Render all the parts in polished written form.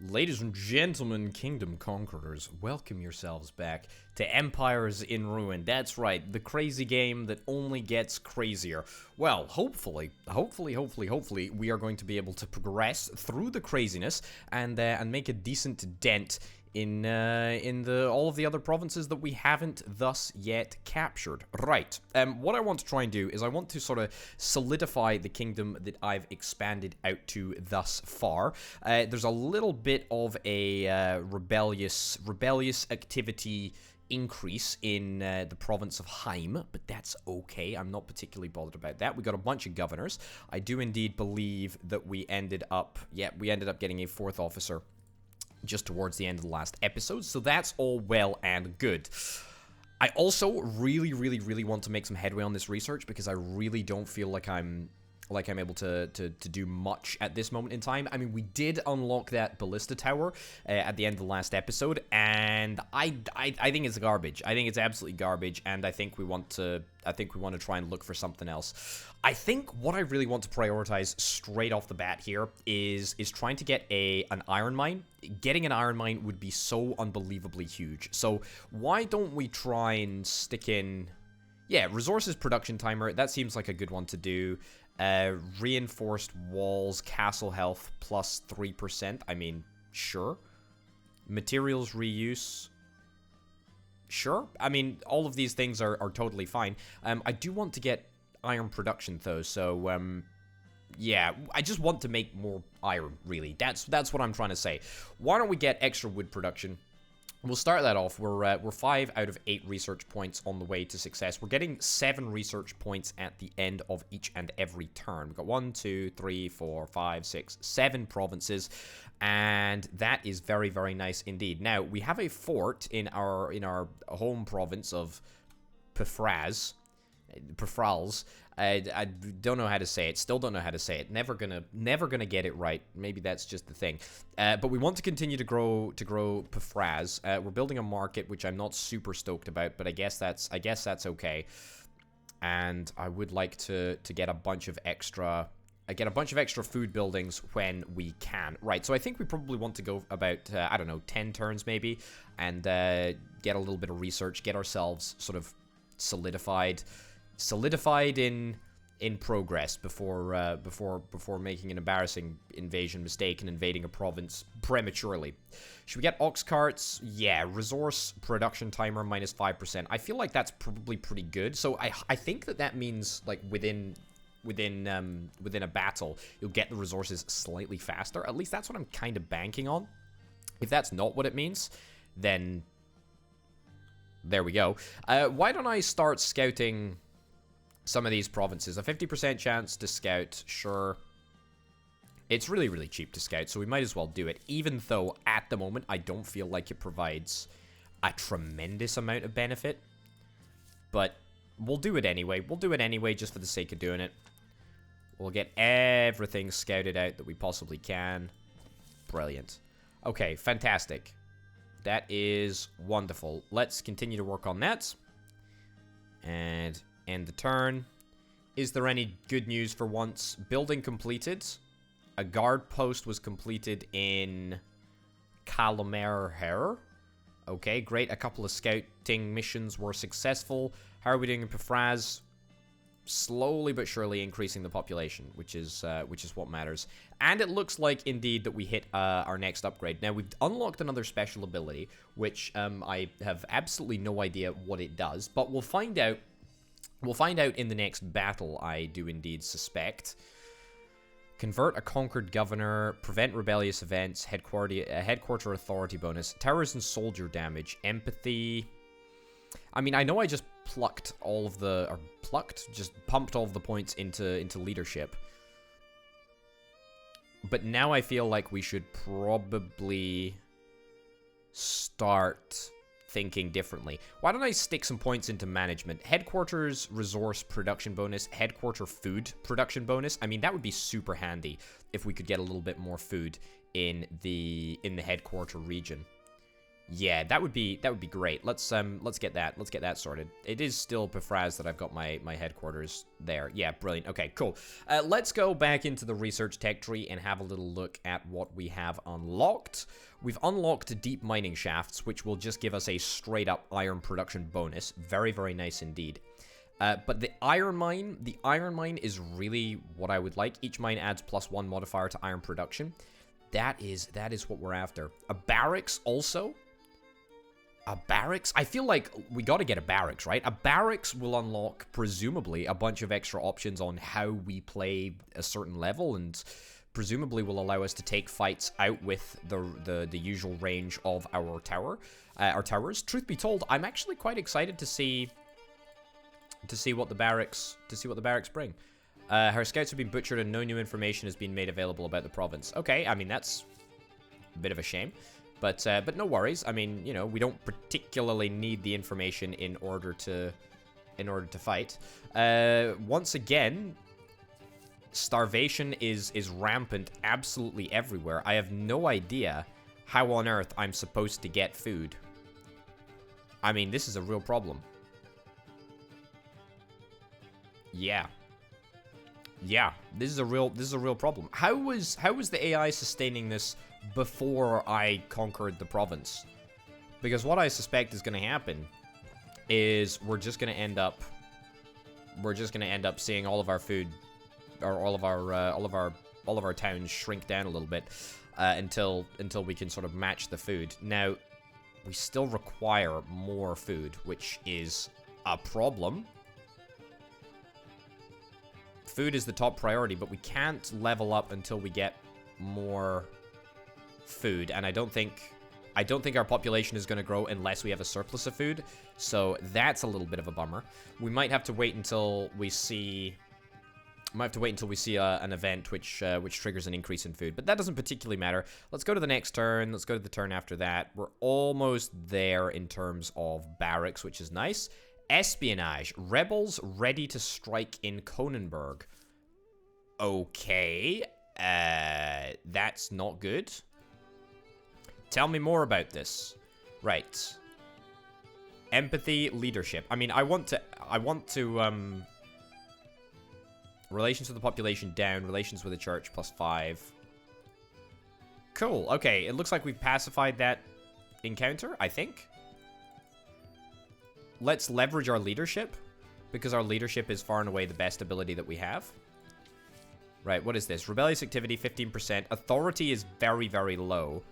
Ladies and gentlemen, Kingdom Conquerors, welcome yourselves back to Empires in Ruin. That's right, the crazy game that only gets crazier. Well, hopefully, we are going to be able to progress through the craziness and make a decent dent in all of the other provinces that we haven't thus yet captured. Right. What I want to try and do is I want to sort of solidify the kingdom that I've expanded out to thus far. There's a little bit of a rebellious activity increase in the province of Heim, but that's okay. I'm not particularly bothered about that. We got a bunch of governors. I do indeed believe that we ended up getting a fourth officer just towards the end of the last episode, so that's all well and good. I also really want to make some headway on this research because I really don't feel like I'm able to do much at this moment in time. I mean, we did unlock that ballista tower at the end of the last episode, and I think it's garbage. I think it's absolutely garbage, and I think we want to try and look for something else. I think what I really want to prioritize straight off the bat here is trying to get an iron mine. Getting an iron mine would be so unbelievably huge. So why don't we try and stick in, yeah, resources production timer. That seems like a good one to do. Reinforced walls, castle health plus 3%. I mean, sure. Materials reuse. Sure. I mean, all of these things are totally fine. I do want to get iron production though, so yeah, I just want to make more iron, really. That's what I'm trying to say. Why don't we get extra wood production? We'll start that off. We're 5 out of 8 research points on the way to success. We're getting 7 research points at the end of each and every turn. We've got 1, 2, 3, 4, 5, 6, 7 provinces, and that is very, very nice indeed. Now, we have a fort in our home province of Pefrals. I don't know how to say it. Still don't know how to say it. Never gonna get it right. Maybe that's just the thing. But we want to continue to grow Pefraz. We're building a market, which I'm not super stoked about, but I guess that's okay. And I would like to get a bunch of extra. Get a bunch of extra food buildings when we can. Right, so I think we probably want to go about, I don't know, 10 turns maybe, and get a little bit of research, get ourselves sort of solidified in progress before making an embarrassing invasion mistake and invading a province prematurely. Should we get ox carts? Yeah, resource production timer minus 5%. I feel like that's probably pretty good. So I think that means like within a battle you'll get the resources slightly faster. At least that's what I'm kind of banking on. If that's not what it means, then there we go. Why don't I start scouting some of these provinces? A 50% chance to scout, sure. It's really, really cheap to scout, so we might as well do it, even though at the moment I don't feel like it provides a tremendous amount of benefit. But we'll do it anyway. We'll do it anyway just for the sake of doing it. We'll get everything scouted out that we possibly can. Brilliant. Okay, fantastic. That is wonderful. Let's continue to work on that. And end the turn. Is there any good news for once? Building completed. A guard post was completed in Calamer. Okay, great. A couple of scouting missions were successful. How are we doing in Pefraz? Slowly but surely increasing the population, which is what matters. And it looks like indeed that we hit our next upgrade. Now we've unlocked another special ability, which I have absolutely no idea what it does, but we'll find out. We'll find out in the next battle, I do indeed suspect. Convert a conquered governor, prevent rebellious events, headquarter authority bonus, towers and soldier damage, empathy. I mean, I know I just pumped all of the points into leadership. But now I feel like we should probably start thinking differently. Why don't I stick some points into management? Headquarters resource production bonus, headquarter food production bonus. I mean, that would be super handy if we could get a little bit more food in the headquarter region. Yeah, that would be great. Let's get that. Let's get that sorted. It is still Pafraz that I've got my headquarters there. Yeah, brilliant. Okay, cool. Let's go back into the research tech tree and have a little look at what we have unlocked. We've unlocked deep mining shafts, which will just give us a straight up iron production bonus. Very, very nice indeed. But the iron mine is really what I would like. Each mine adds +1 modifier to iron production. That is what we're after. A barracks also. A barracks? I feel like we gotta get a barracks, right? A barracks will unlock, presumably, a bunch of extra options on how we play a certain level, and presumably will allow us to take fights out with the usual range of our towers. Truth be told, I'm actually quite excited to see what the barracks bring. Her scouts have been butchered and no new information has been made available about the province. Okay, I mean that's a bit of a shame. But no worries. I mean, you know, we don't particularly need the information in order to fight. Once again, starvation is rampant absolutely everywhere. I have no idea how on earth I'm supposed to get food. I mean, this is a real problem. Yeah. Yeah, this is a real problem. How was the AI sustaining this before I conquered the province? Because what I suspect is going to happen is we're just going to end up seeing all of our food, or all of our towns shrink down a little bit until we can sort of match the food. Now, we still require more food, which is a problem. Food is the top priority, but we can't level up until we get more food, and I don't think our population is going to grow unless we have a surplus of food, so that's a little bit of a bummer. We might have to wait until we see an event which triggers an increase in food, but that doesn't particularly matter. Let's go to the next turn. Let's go to the turn after that. We're almost there in terms of barracks, which is nice. Espionage. Rebels ready to strike in Kronenberg. Okay. That's not good. Tell me more about this. Right. Empathy, leadership. I mean, I want to, relations with the population down, relations with the church +5. Cool. Okay, it looks like we've pacified that encounter, I think. Let's leverage our leadership, because our leadership is far and away the best ability that we have. Right, what is this? Rebellious activity, 15%. Authority is very, very low.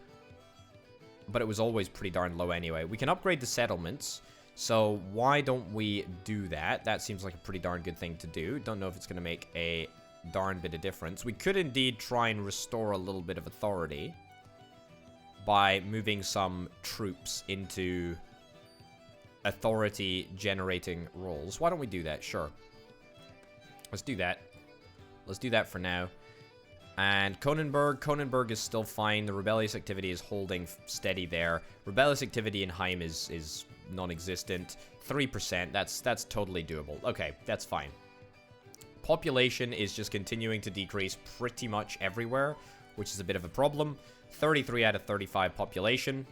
But it was always pretty darn low anyway. We can upgrade the settlements, so why don't we do that? That seems like a pretty darn good thing to do. Don't know if it's going to make a darn bit of difference. We could indeed try and restore a little bit of authority by moving some troops into authority-generating roles. Why don't we do that? Sure. Let's do that. Let's do that for now. And Kronenberg is still fine. The rebellious activity is holding steady there. Rebellious activity in Heim is non-existent. 3%, that's totally doable. Okay, that's fine. Population is just continuing to decrease pretty much everywhere, which is a bit of a problem. 33 out of 35 population.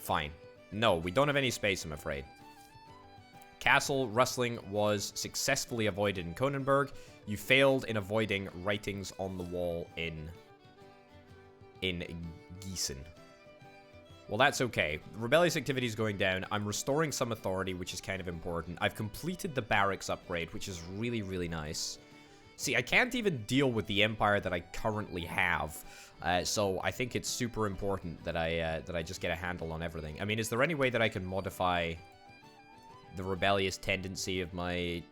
Fine. No, we don't have any space, I'm afraid. Castle rustling was successfully avoided in Kronenberg. You failed in avoiding writings on the wall in Gießen. Well, that's okay. Rebellious activity is going down. I'm restoring some authority, which is kind of important. I've completed the barracks upgrade, which is really, really nice. See, I can't even deal with the empire that I currently have. So I think it's super important that I just get a handle on everything. I mean, is there any way that I can modify the rebellious tendency of my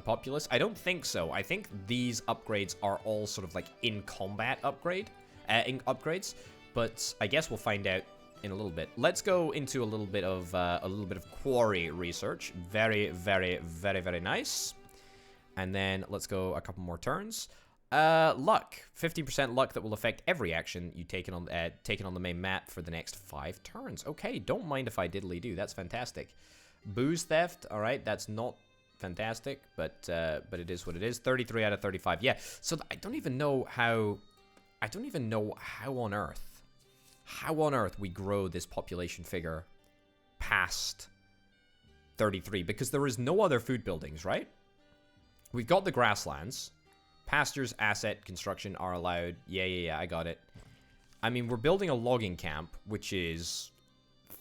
populace? I don't think so. I think these upgrades are all sort of like in combat upgrades, but I guess we'll find out in a little bit. Let's go into a little bit of quarry research. Very, very, very, very nice. And then let's go a couple more turns. Luck. 15% luck that will affect every action you taken on the main map for the next 5 turns. Okay, don't mind if I diddly do. That's fantastic. Booze theft. All right, that's not fantastic, but it is what it is. 33 out of 35. Yeah. So I don't even know how on earth how on earth we grow this population figure past 33, because there is no other food buildings, right? We've got the grasslands. Pastures, asset, construction are allowed. Yeah, I got it. I mean, we're building a logging camp, which is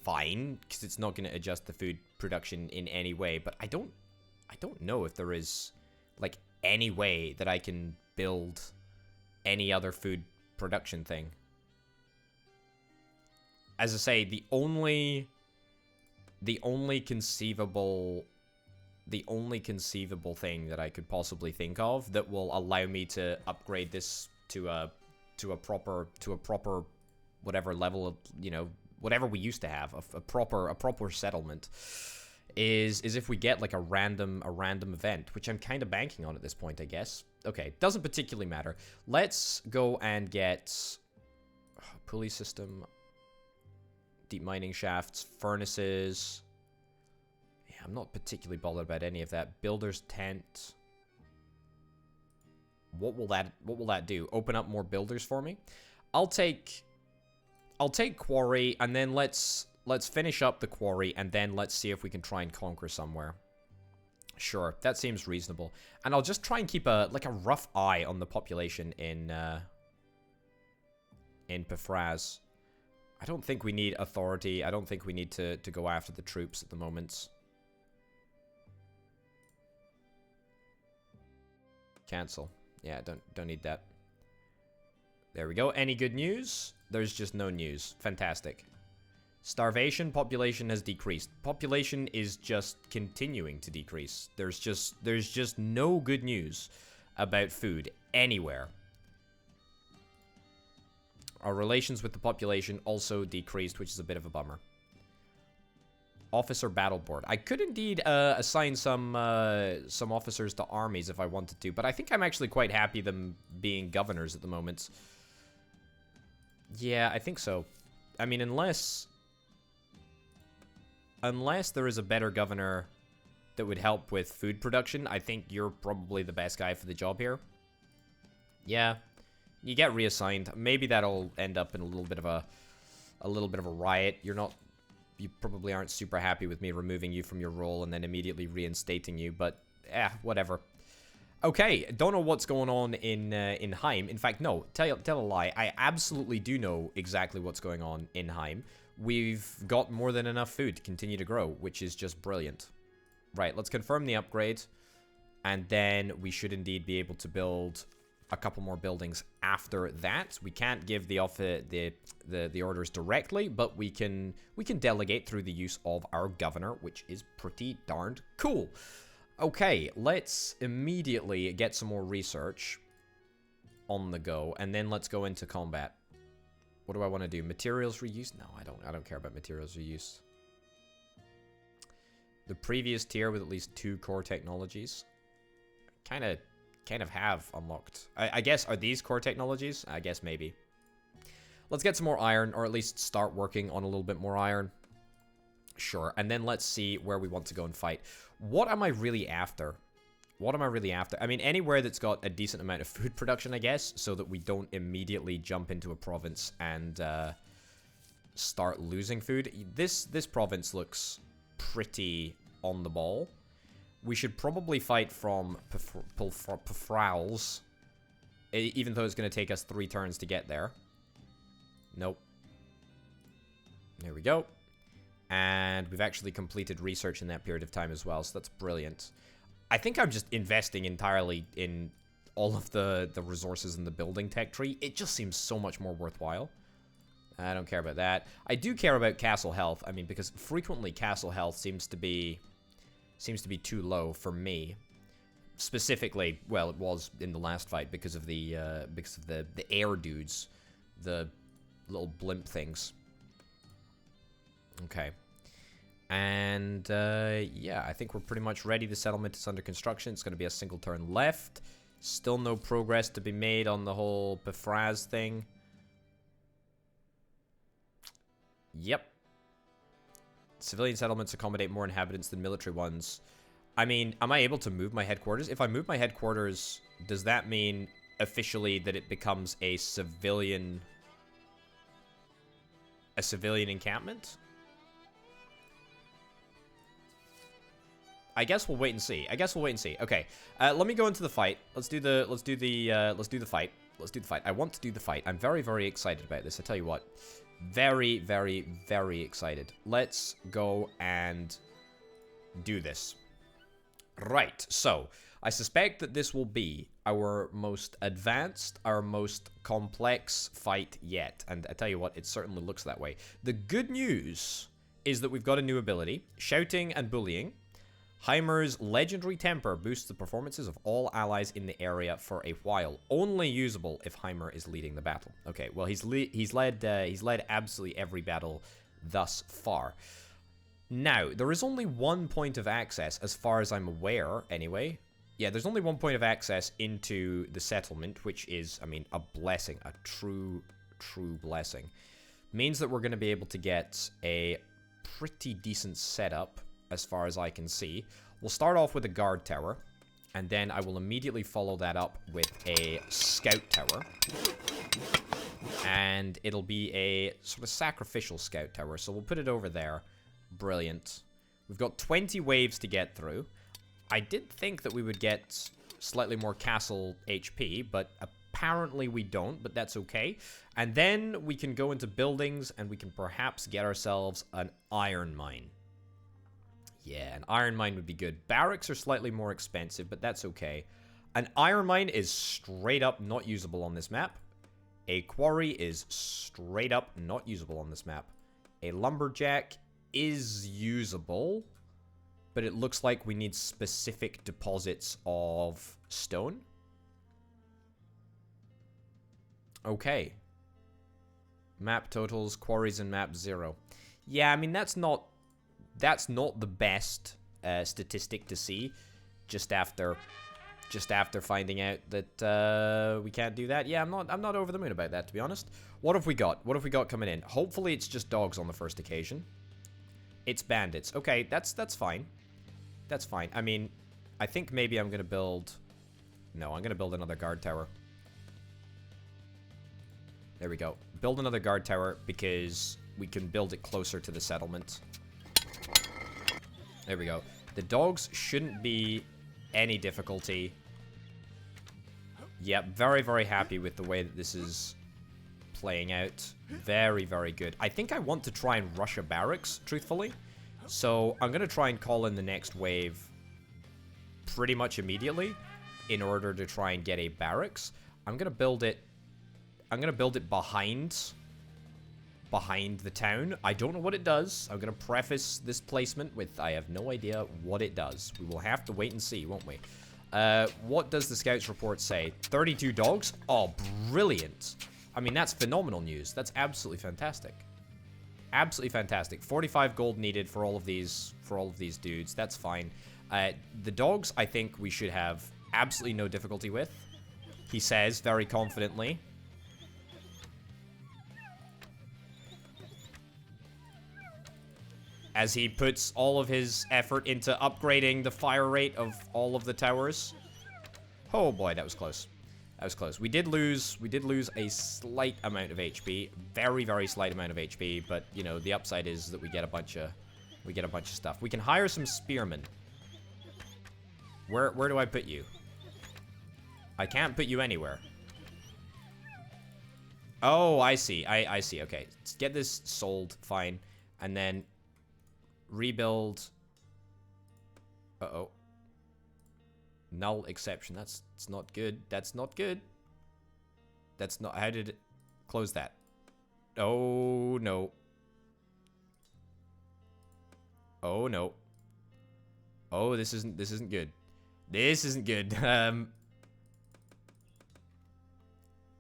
fine, because it's not going to adjust the food production in any way, but I don't know if there is, like, any way that I can build any other food production thing. As I say, the only conceivable thing that I could possibly think of that will allow me to upgrade this to a proper whatever level of, you know, whatever we used to have, a proper settlement, is if we get like a random event, which I'm kind of banking on at this point, I guess. Okay, doesn't particularly matter. Let's go and get pulley system, deep mining shafts, furnaces. Yeah, I'm not particularly bothered about any of that. Builder's tent. What will that do? Open up more builders for me? I'll take quarry, and then let's finish up the quarry, and then let's see if we can try and conquer somewhere. Sure, that seems reasonable. And I'll just try and keep a rough eye on the population in Pefraz. I don't think we need authority. I don't think we need to go after the troops at the moment. Cancel. Yeah, don't need that. There we go. Any good news? There's just no news. Fantastic. Starvation, population has decreased. Population is just continuing to decrease. There's just no good news about food anywhere. Our relations with the population also decreased, which is a bit of a bummer. Officer battle board. I could indeed assign some officers to armies if I wanted to, but I think I'm actually quite happy them being governors at the moment. Yeah, I think so. I mean, unless there is a better governor that would help with food production, I think you're probably the best guy for the job here. Yeah, you get reassigned. Maybe that'll end up in a little bit of a riot. You probably aren't super happy with me removing you from your role and then immediately reinstating you, but whatever. Okay, don't know what's going on in Heim. In fact, no, tell a lie. I absolutely do know exactly what's going on in Heim. We've got more than enough food to continue to grow, which is just brilliant. Right, let's confirm the upgrade, and then we should indeed be able to build a couple more buildings after that. We can't give the orders directly, but we can delegate through the use of our governor, which is pretty darned cool. Okay, let's immediately get some more research on the go, and then let's go into combat. What do I want to do? Materials reuse? No, I don't care about materials reuse. The previous tier with at least 2 core technologies. Kind of have unlocked. I guess, are these core technologies? I guess maybe. Let's get some more iron, or at least start working on a little bit more iron. Sure, and then let's see where we want to go and fight. What am I really after? What am I really after? I mean, anywhere that's got a decent amount of food production, I guess, so that we don't immediately jump into a province and start losing food. This province looks pretty on the ball. We should probably fight from Pefrals, even though it's going to take us 3 turns to get there. Nope. There we go. And we've actually completed research in that period of time as well, so that's brilliant. I think I'm just investing entirely in all of the resources in the building tech tree. It just seems so much more worthwhile. I don't care about that. I do care about castle health. I mean, because frequently castle health seems to be too low for me. Specifically, well, it was in the last fight because of the air dudes, the little blimp things. Okay. And, yeah, I think we're pretty much ready. The settlement is under construction. It's going to be a single turn left. Still no progress to be made on the whole Pefraz thing. Yep. Civilian settlements accommodate more inhabitants than military ones. I mean, am I able to move my headquarters? If I move my headquarters, does that mean officially that it becomes a civilian A civilian encampment? I guess we'll wait and see. Okay, let me go into the fight. Let's do the fight. I want to do the fight. I'm very, very excited about this. I tell you what, very, very, very excited. Let's go and do this. Right. So I suspect that this will be our most advanced, our most complex fight yet. And I tell you what, it certainly looks that way. The good news is that we've got a new ability, Shouting and Bullying. Heimer's legendary temper boosts the performances of all allies in the area for a while. Only usable if Heimer is leading the battle. Okay, well he's led absolutely every battle thus far. Now there is only one point of access, as far as I'm aware, anyway. Yeah, there's only one point of access into the settlement, which is, I mean, a blessing, a true blessing. Means that we're going to be able to get a pretty decent setup. As far as I can see. We'll start off with a guard tower, and then I will immediately follow that up with a scout tower. And it'll be a sort of sacrificial scout tower, so we'll put it over there. Brilliant. We've got 20 waves to get through. I did think that we would get slightly more castle HP, but apparently we don't, but that's okay. And then we can go into buildings, and we can perhaps get ourselves an iron mine. Yeah, an iron mine would be good. Barracks are slightly more expensive, but that's okay. An iron mine is straight up not usable on this map. A quarry is straight up not usable on this map. A lumberjack is usable, but it looks like we need specific deposits of stone. Okay. Map totals, quarries and map 0. Yeah, I mean, that's not the best statistic to see just after finding out that we can't do that. Yeah, I'm not over the moon about that, to be honest. What have we got? What have we got coming in? Hopefully it's just dogs on the first occasion. It's bandits. Okay, that's fine. That's fine. I mean, I think maybe I'm going to build... No, I'm going to build another guard tower. There we go. Build another guard tower because we can build it closer to the settlement. There we go. The dogs shouldn't be any difficulty. Yep, very, very happy with the way that this is playing out. Very, very good. I think I want to try and rush a barracks, truthfully. So I'm going to try and call in the next wave pretty much immediately in order to try and get a barracks. I'm going to build it behind the town. I don't know what it does. I'm going to preface this placement with I have no idea what it does. We will have to wait and see, won't we? What does the scouts report say? 32 dogs? Oh, brilliant. I mean, that's phenomenal news. That's absolutely fantastic. Absolutely fantastic. 45 gold needed for all of these dudes. That's fine. The dogs, I think we should have absolutely no difficulty with. He says very confidently. As he puts all of his effort into upgrading the fire rate of all of the towers. Oh boy, that was close. That was close. We did lose a slight amount of HP. Very, very slight amount of HP, but you know, the upside is that we get a bunch of stuff. We can hire some spearmen. Where do I put you? I can't put you anywhere. Oh, I see. I see. Okay. Let's get this sold, fine. And then rebuild. Uh-oh. Null exception. That's not good. That's not good. That's not... How did it... Close that. Oh, no. Oh, no. Oh, this isn't good. This isn't good.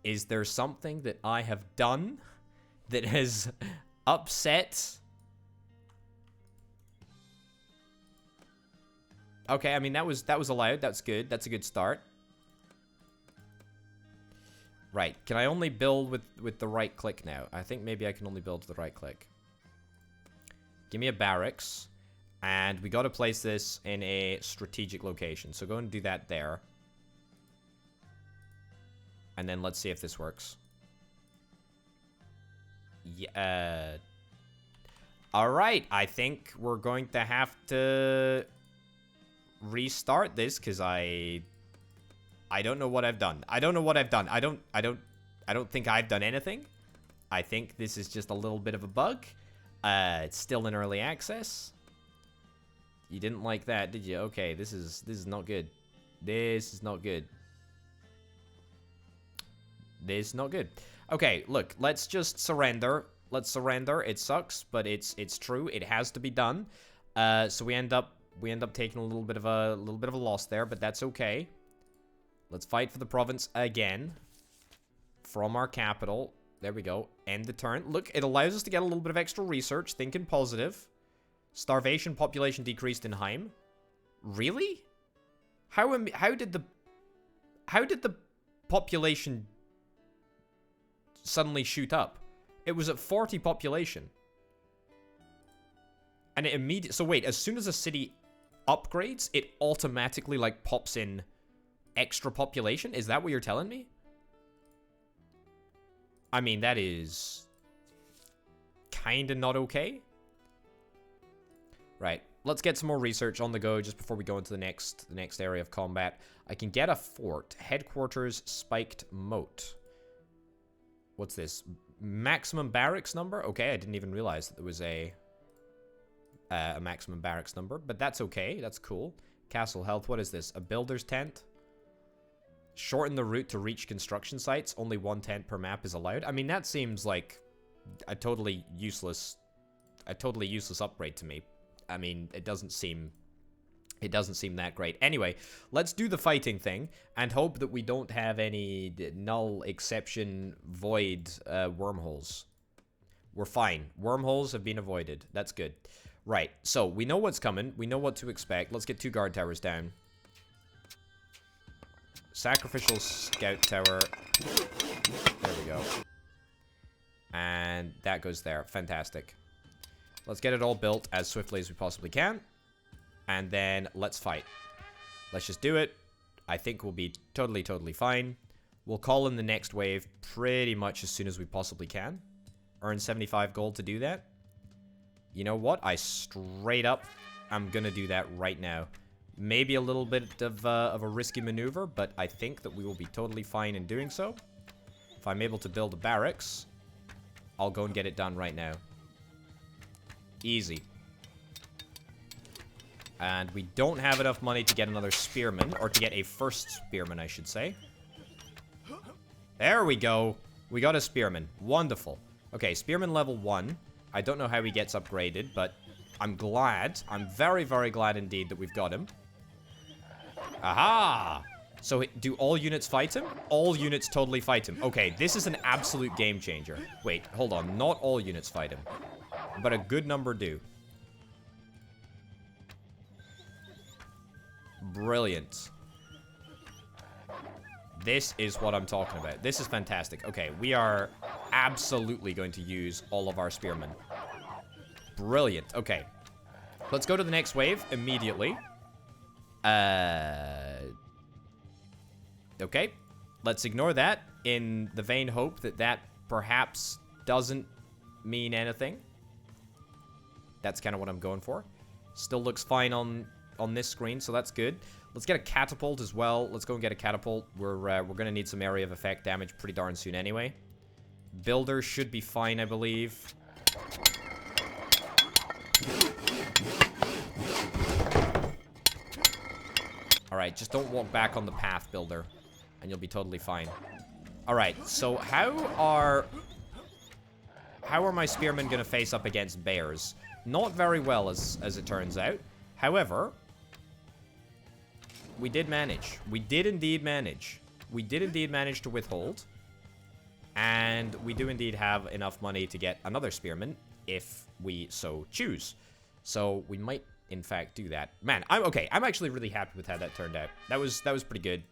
Is there something that I have done that has upset... Okay, I mean, that was allowed. That's good. That's a good start. Right. Can I only build with the right click now? I think maybe I can only build with the right click. Give me a barracks. And we got to place this in a strategic location. So go and do that there. And then let's see if this works. Yeah, alright, I think we're going to have to restart this, because I don't know what I've done. I don't know what I've done. I don't think I've done anything. I think this is just a little bit of a bug. It's still in early access. You didn't like that, did you? Okay, this is not good. This is not good. This is not good. Okay, look, let's just surrender. Let's surrender. It sucks, but it's true. It has to be done. So we end up taking a little bit of a loss there, but that's okay. Let's fight for the province again from our capital. There we go. End the turn. Look, it allows us to get a little bit of extra research. Thinking positive. Starvation population decreased in Heim. Really? How did the population suddenly shoot up? It was at 40 population. And it immediately... So wait, as soon as a city upgrades, it automatically, like, pops in extra population? Is that what you're telling me? I mean, that is kind of not okay. Right. Let's get some more research on the go just before we go into the next area of combat. I can get a fort. Headquarters spiked moat. What's this? Maximum barracks number? Okay, I didn't even realize that there was a maximum barracks number, but that's okay. That's cool. Castle health. What is this? A builder's tent? Shorten the route to reach construction sites. Only 1 tent per map is allowed. I mean, that seems like a totally useless upgrade to me. I mean, it doesn't seem that great. Anyway, let's do the fighting thing and hope that we don't have any null exception void wormholes. We're fine. Wormholes have been avoided. That's good. Right. So we know what's coming. We know what to expect. Let's get 2 guard towers down. Sacrificial scout tower. There we go. And that goes there. Fantastic. Let's get it all built as swiftly as we possibly can. And then let's fight. Let's just do it. I think we'll be totally fine. We'll call in the next wave pretty much as soon as we possibly can. Earn 75 gold to do that. You know what? I straight up am gonna do that right now. Maybe a little bit of a risky maneuver, but I think that we will be totally fine in doing so. If I'm able to build a barracks, I'll go and get it done right now. Easy. And we don't have enough money to get another spearman, or to get a first spearman, I should say. There we go. We got a spearman. Wonderful. Okay, spearman level 1. I don't know how he gets upgraded, but I'm glad. I'm very, very glad indeed that we've got him. Aha! So do all units fight him? All units totally fight him. Okay, this is an absolute game changer. Wait, hold on. Not all units fight him, but a good number do. Brilliant. This is what I'm talking about. This is fantastic. Okay, we are absolutely going to use all of our spearmen. Brilliant. Okay. Let's go to the next wave immediately. Okay. Let's ignore that in the vain hope that that perhaps doesn't mean anything. That's kind of what I'm going for. Still looks fine on this screen, so that's good. Let's get a catapult as well. Let's go and get a catapult. We're gonna need some area of effect damage pretty darn soon anyway. Builder should be fine, I believe. Alright, just don't walk back on the path, builder, and you'll be totally fine. Alright, so how are my spearmen gonna face up against bears? Not very well, as it turns out. However, we did manage. We did indeed manage. We did indeed manage to withhold. And we do indeed have enough money to get another spearman, if we so choose. So we might, in fact, do that. Man, I'm actually really happy with how that turned out. That was pretty good.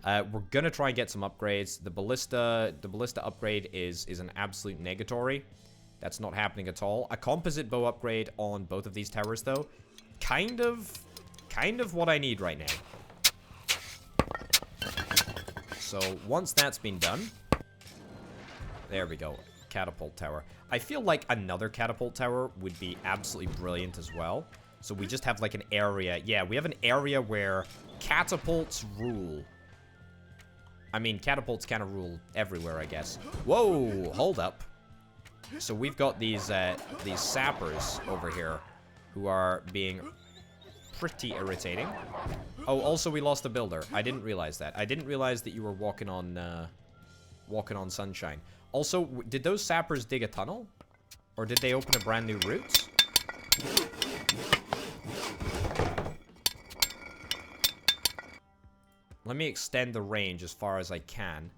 We're gonna try and get some upgrades. The ballista upgrade is an absolute negatory. That's not happening at all. A composite bow upgrade on both of these towers, though, kind of what I need right now. So once that's been done, there we go. catapult tower. I feel like another catapult tower would be absolutely brilliant as well. So we just have like an area. Yeah, we have an area where catapults rule. I mean, catapults kind of rule everywhere, I guess. Whoa, hold up. So we've got these sappers over here who are being pretty irritating. Oh, also we lost a builder. I didn't realize that. I didn't realize that you were walking on sunshine. Also, did those sappers dig a tunnel? Or did they open a brand new route? Let me extend the range as far as I can.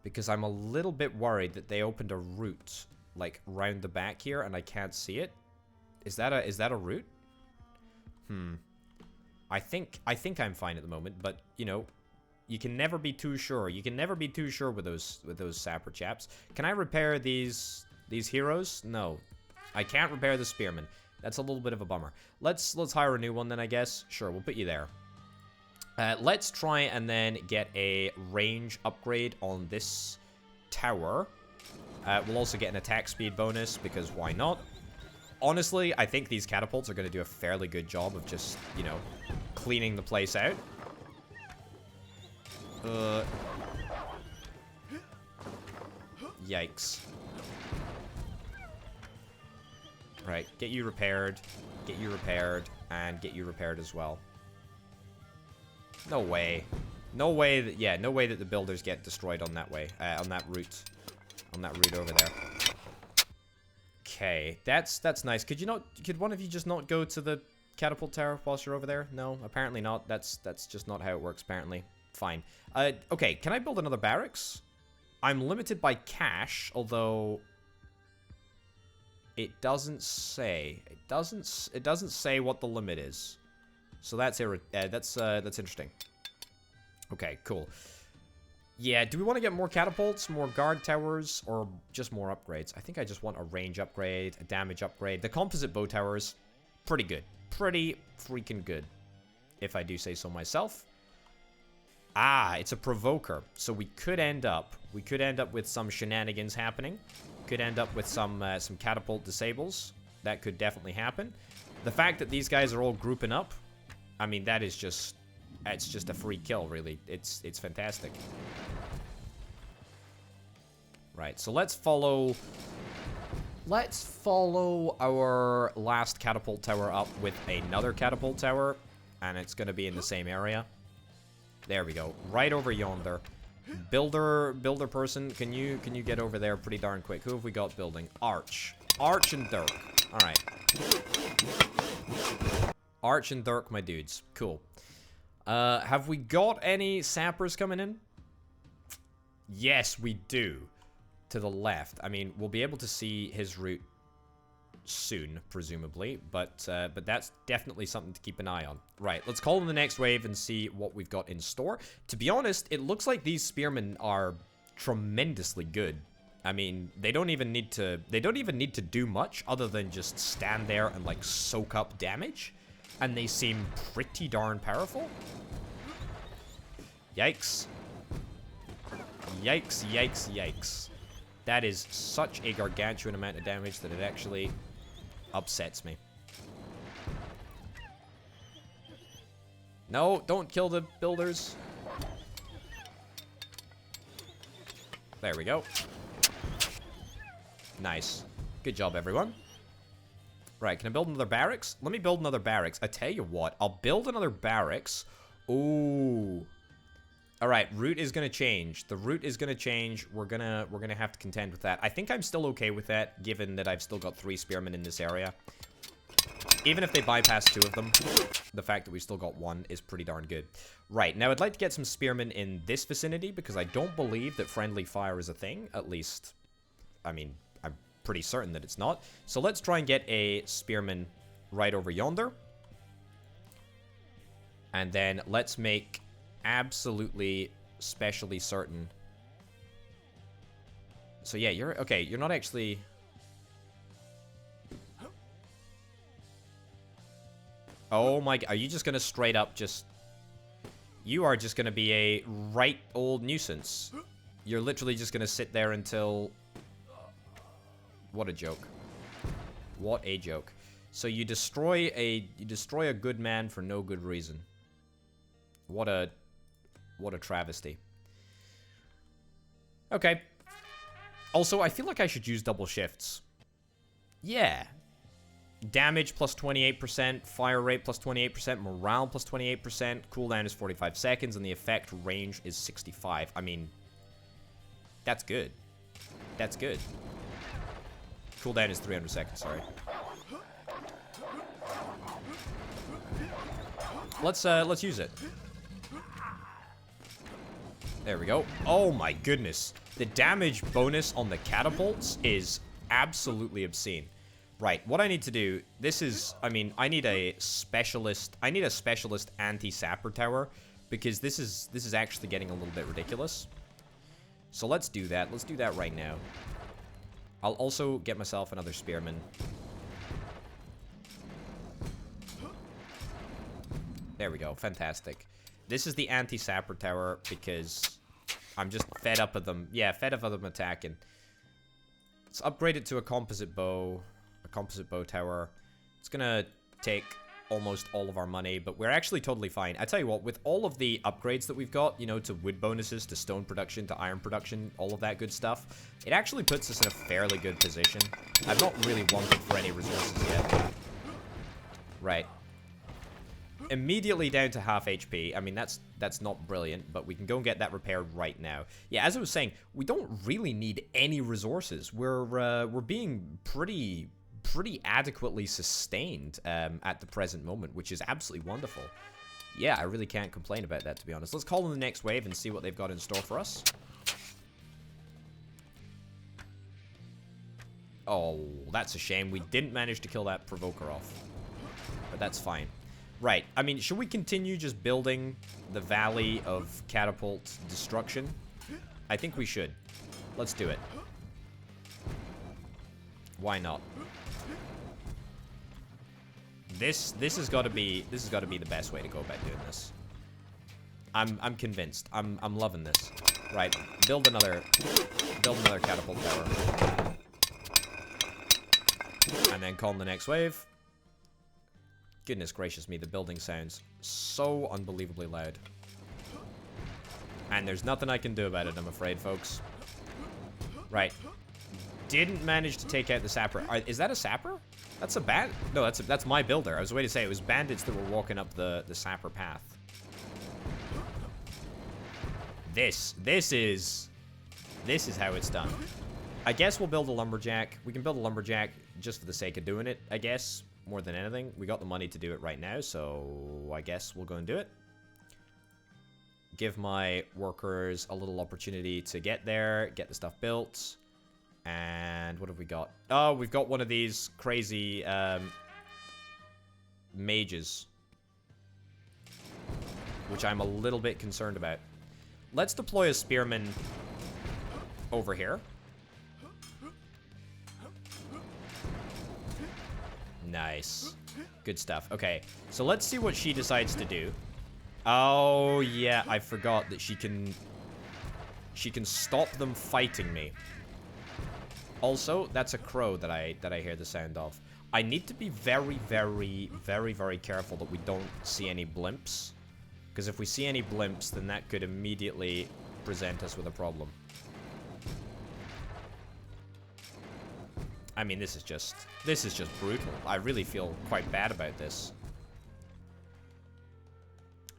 Because I'm a little bit worried that they opened a route, like, round the back here, and I can't see it. Is that a route? I think I'm fine at the moment, but, you know, you can never be too sure. You can never be too sure with those sapper chaps. Can I repair these heroes? No. I can't repair the spearmen. That's a little bit of a bummer. Let's hire a new one then, I guess. Sure, we'll put you there. Let's try and then get a range upgrade on this tower. We'll also get an attack speed bonus, because why not? Honestly, I think these catapults are going to do a fairly good job of just, you know, cleaning the place out. Yikes. Right, get you repaired, and get you repaired as well. No way. No way that, yeah, no way that the builders get destroyed on that way, on that route over there. Okay, that's nice. Could one of you just not go to the catapult tower whilst you're over there? No, apparently not. That's just not how it works, apparently. Fine. Okay, can I build another barracks? I'm limited by cash, although it doesn't say. It doesn't say what the limit is. So that's interesting. Okay, cool. Yeah, do we want to get more catapults, more guard towers, or just more upgrades? I think I just want a range upgrade, a damage upgrade. The composite bow towers, pretty good. Pretty freaking good, if I do say so myself. Ah, it's a provoker. So we could end up with some shenanigans happening. Could end up with some catapult disables. That could definitely happen. The fact that these guys are all grouping up, I mean, that is just, it's just a free kill, really. It's fantastic. Right, so let's follow our last catapult tower up with another catapult tower, and it's going to be in the same area. There we go, right over yonder. Builder person, can you get over there pretty darn quick? Who have we got building? Arch and Dirk. All right. Arch and Dirk, my dudes. Cool. Have we got any sappers coming in? Yes, we do. To the left. I mean, we'll be able to see his route soon, presumably, but that's definitely something to keep an eye on. Right, let's call in the next wave and see what we've got in store. To be honest, it looks like these spearmen are tremendously good. I mean, they don't even need to do much other than just stand there and like soak up damage, and they seem pretty darn powerful. Yikes. Yikes, yikes, yikes. That is such a gargantuan amount of damage that it actually upsets me. No, don't kill the builders. There we go. Nice. Good job, everyone. Right, can I build another barracks? Let me build another barracks. I tell you what, I'll build another barracks. Ooh. Alright, route is gonna change. The route is gonna change. We're gonna have to contend with that. I think I'm still okay with that, given that I've still got 3 spearmen in this area. Even if they bypass 2 of them, the fact that we still got 1 is pretty darn good. Right, now I'd like to get some spearmen in this vicinity, because I don't believe that friendly fire is a thing. At least, I mean, I'm pretty certain that it's not. So let's try and get a spearman right over yonder. And then let's make absolutely specially certain. So yeah, you're okay. You're not actually. Oh my god, are you just gonna straight up just. You are just gonna be a right old nuisance. You're literally just gonna sit there until. What a joke. What a joke. So you destroy a good man for no good reason. What a travesty. Okay. Also, I feel like I should use double shifts. Yeah. Damage plus 28%, fire rate plus 28%, morale plus 28%, cooldown is 45 seconds, and the effect range is 65. I mean, that's good. That's good. Cooldown is 300 seconds, sorry. Let's use it. There we go. Oh my goodness. The damage bonus on the catapults is absolutely obscene. Right, what I need to do, this is, I mean, I need a specialist anti-sapper tower, because this is actually getting a little bit ridiculous. So let's do that. Let's do that right now. I'll also get myself another spearman. There we go, fantastic. This is the anti-sapper tower, because I'm just fed up of them. Yeah, fed up of them attacking. Let's upgrade it to a composite bow tower. It's gonna take almost all of our money, but we're actually totally fine. I tell you what, with all of the upgrades that we've got, you know, to wood bonuses, to stone production, to iron production, all of that good stuff, it actually puts us in a fairly good position. I've not really wanted for any resources yet. Right. Immediately down to half HP. I mean, that's not brilliant, but we can go and get that repaired right now. Yeah, as I was saying, we don't really need any resources. We're being pretty adequately sustained at the present moment, which is absolutely wonderful. Yeah, I really can't complain about that, to be honest. Let's call in the next wave and see what they've got in store for us. Oh, that's a shame. We didn't manage to kill that provoker off. But that's fine. Right, I mean, should we continue just building the Valley of Catapult Destruction? I think we should. Let's do it. Why not? This has got to be the best way to go about doing this. I'm convinced. I'm loving this. Right, build another catapult tower. And then call in the next wave. Goodness gracious me, the building sounds so unbelievably loud. And there's nothing I can do about it, I'm afraid, folks. Right. Didn't manage to take out the sapper. Is that a sapper? That's a no, that's my builder. I was waiting to say it was bandits that were walking up the sapper path. This is how it's done. I guess we'll build a lumberjack. We can build a lumberjack just for the sake of doing it, I guess. More than anything. We got the money to do it right now, so I guess we'll go and do it. Give my workers a little opportunity to get there, get the stuff built. And what have we got? Oh, we've got one of these crazy mages, which I'm a little bit concerned about. Let's deploy a spearman over here. Nice. Good stuff. Okay, so let's see what she decides to do. Oh, yeah, I forgot that she can stop them fighting me. Also, that's a crow that I hear the sound of. I need to be very, very, very, very careful that we don't see any blimps. Because if we see any blimps, then that could immediately present us with a problem. I mean, this is just brutal. I really feel quite bad about this.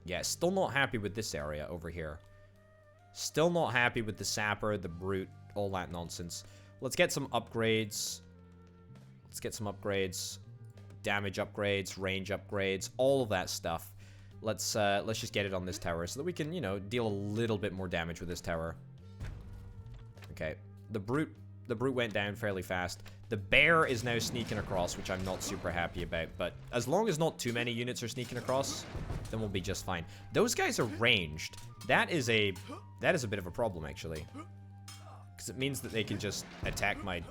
Yeah, still not happy with this area over here. Still not happy with the sapper, the brute, all that nonsense. Let's get some upgrades. Let's get some upgrades. Damage upgrades, range upgrades, all of that stuff. Let's just get it on this tower so that we can, you know, deal a little bit more damage with this tower. Okay. The brute went down fairly fast. The bear is now sneaking across, which I'm not super happy about, but as long as not too many units are sneaking across, then we'll be just fine. Those guys are ranged. That is a bit of a problem, actually. Because it means that they can just attack my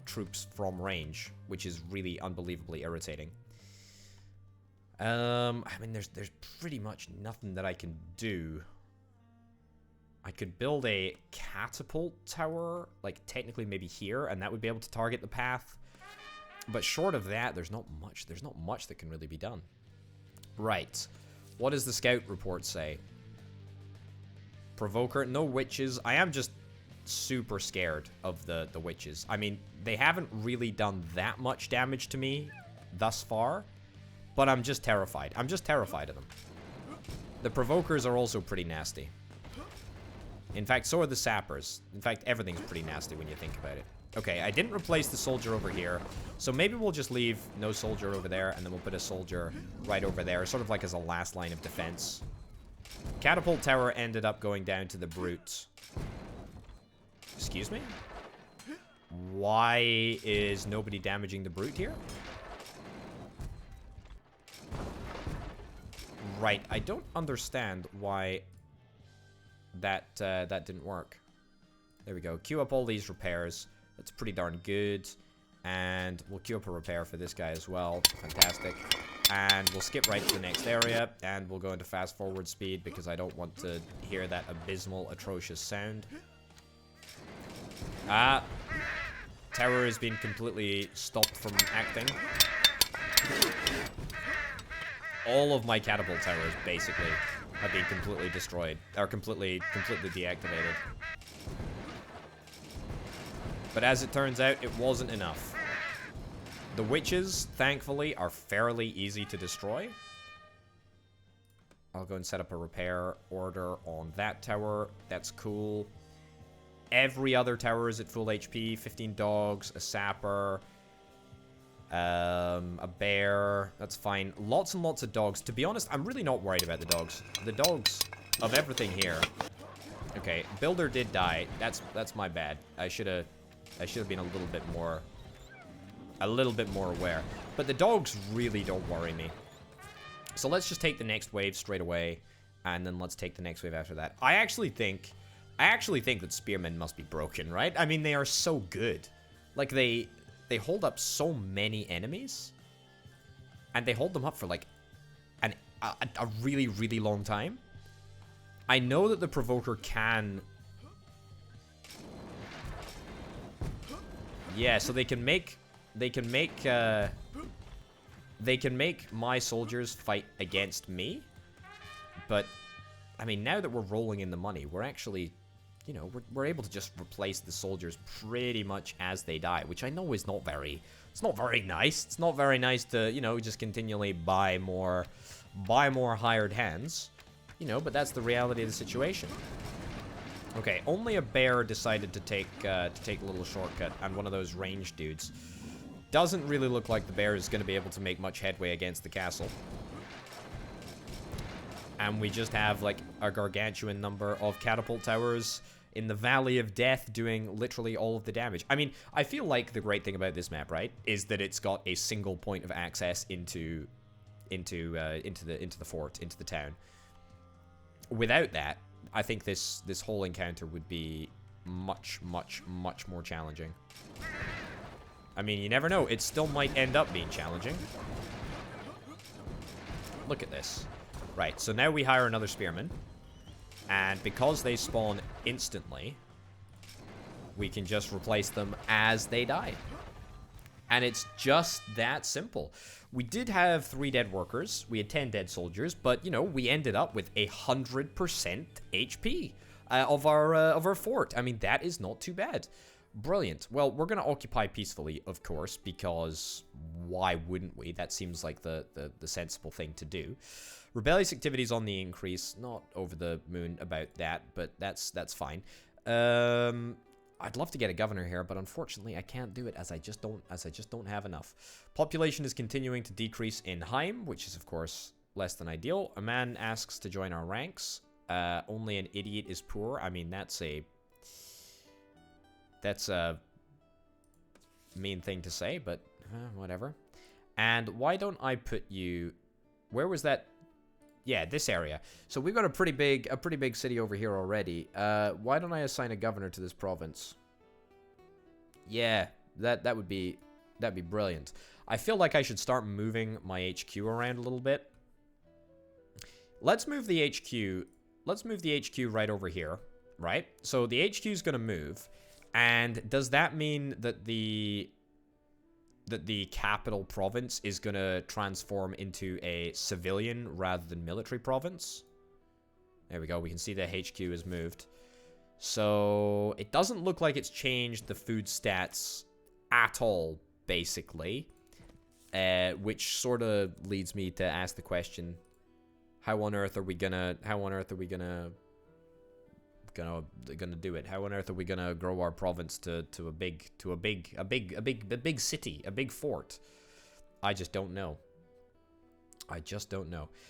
troops from range, which is really unbelievably irritating. I mean, there's pretty much nothing that I can do. I could build a catapult tower, like technically maybe here, and that would be able to target the path. But short of that, there's not much that can really be done. Right. What does the scout report say? Provoker, no witches. I am just super scared of the witches. I mean, they haven't really done that much damage to me thus far, but I'm just terrified. I'm just terrified of them. The provokers are also pretty nasty. In fact, so are the sappers. In fact, everything's pretty nasty when you think about it. Okay, I didn't replace the soldier over here, so maybe we'll just leave no soldier over there, and then we'll put a soldier right over there, sort of like as a last line of defense. Catapult tower ended up going down to the brute. Excuse me? Why is nobody damaging the brute here? Right, I don't understand why that didn't work. There we go. Queue up all these repairs. That's pretty darn good. And we'll queue up a repair for this guy as well. Fantastic. And we'll skip right to the next area. And we'll go into fast forward speed because I don't want to hear that abysmal, atrocious sound. Ah. Tower has been completely stopped from acting. All of my catapult towers, basically, have been completely destroyed. Or completely deactivated. But as it turns out, it wasn't enough. The witches, thankfully, are fairly easy to destroy. I'll go and set up a repair order on that tower. That's cool. Every other tower is at full HP. 15 dogs, a sapper, a bear. That's fine. Lots and lots of dogs. To be honest, I'm really not worried about the dogs. The dogs of everything here. Okay, builder did die. That's my bad. I should have been a little bit more aware. But the dogs really don't worry me. So let's just take the next wave straight away, and then let's take the next wave after that. I actually think that spearmen must be broken, right? I mean, they are so good. Like, they hold up so many enemies, and they hold them up for, like, a really, really long time. I know that the provoker can... Yeah, so they can make my soldiers fight against me. But, I mean, now that we're rolling in the money, we're actually... You know, we're able to just replace the soldiers pretty much as they die, which I know is not very... It's not very nice. It's not very nice to, you know, just continually buy more hired hands. You know, but that's the reality of the situation. Okay, only a bear decided to take a little shortcut, and one of those ranged dudes. Doesn't really look like the bear is going to be able to make much headway against the castle. And we just have, like, a gargantuan number of catapult towers in the Valley of Death doing literally all of the damage. I mean, I feel like the great thing about this map, right, is that it's got a single point of access into the fort, into the town. Without that, I think this whole encounter would be much, much, much more challenging. I mean, you never know. It still might end up being challenging. Look at this. Right, so now we hire another spearman. And because they spawn instantly, we can just replace them as they die. And it's just that simple. We did have 3 dead workers. We had 10 dead soldiers. But, you know, we ended up with 100% HP of our fort. I mean, that is not too bad. Brilliant. Well, we're going to occupy peacefully, of course, because why wouldn't we? That seems like the sensible thing to do. Rebellious activities on the increase. Not over the moon about that, but that's fine. I'd love to get a governor here, but unfortunately I can't do it as I just don't have enough. Population is continuing to decrease in Heim, which is of course less than ideal. A man asks to join our ranks. Only an idiot is poor. I mean, that's a mean thing to say, but whatever. And why don't I put you... Where was that? Yeah, this area. So we've got a pretty big city over here already. Why don't I assign a governor to this province? Yeah, that'd be brilliant. I feel like I should start moving my HQ around a little bit. Let's move the HQ right over here. right? So the HQ is going to move. And does that mean that the capital province is going to transform into a civilian rather than military province? There we go. We can see the HQ has moved. So it doesn't look like it's changed the food stats at all, basically. Which sort of leads me to ask the question, how on earth are we gonna do it? How on earth are we gonna grow our province to a big city, a big fort? I just don't know.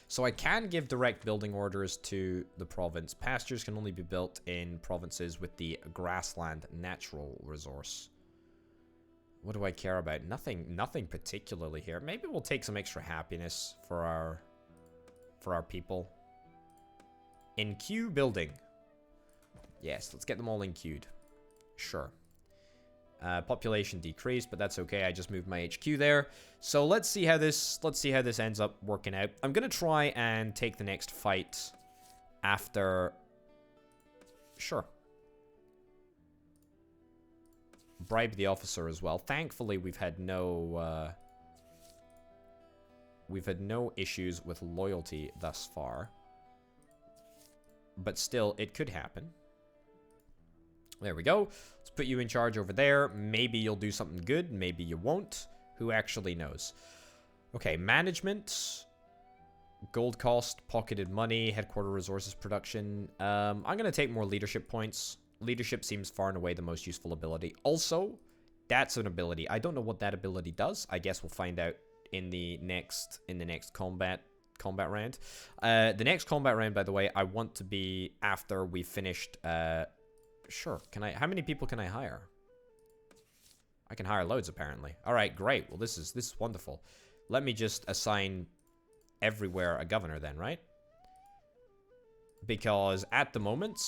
So I can give direct building orders to the province. Pastures can only be built in provinces with the grassland natural resource. What do I care about? Nothing particularly here. Maybe we'll take some extra happiness for our people. In queue building. Yes, let's get them all in queued. Sure. Population decreased, but that's okay. I just moved my HQ there. So let's see how this ends up working out. I'm gonna try and take the next fight after. Sure. Bribe the officer as well. Thankfully, we've had no issues with loyalty thus far. But still, it could happen. There we go. Let's put you in charge over there. Maybe you'll do something good. Maybe you won't. Who actually knows? Okay, management. Gold cost, pocketed money, headquarter resources production. I'm going to take more leadership points. Leadership seems far and away the most useful ability. Also, that's an ability. I don't know what that ability does. I guess we'll find out in the next combat round. The next combat round, by the way, I want to be after we finished. Sure. How many people can I hire? I can hire loads, apparently. All right, great. Well, this is wonderful. Let me just assign everywhere a governor then, right? Because at the moment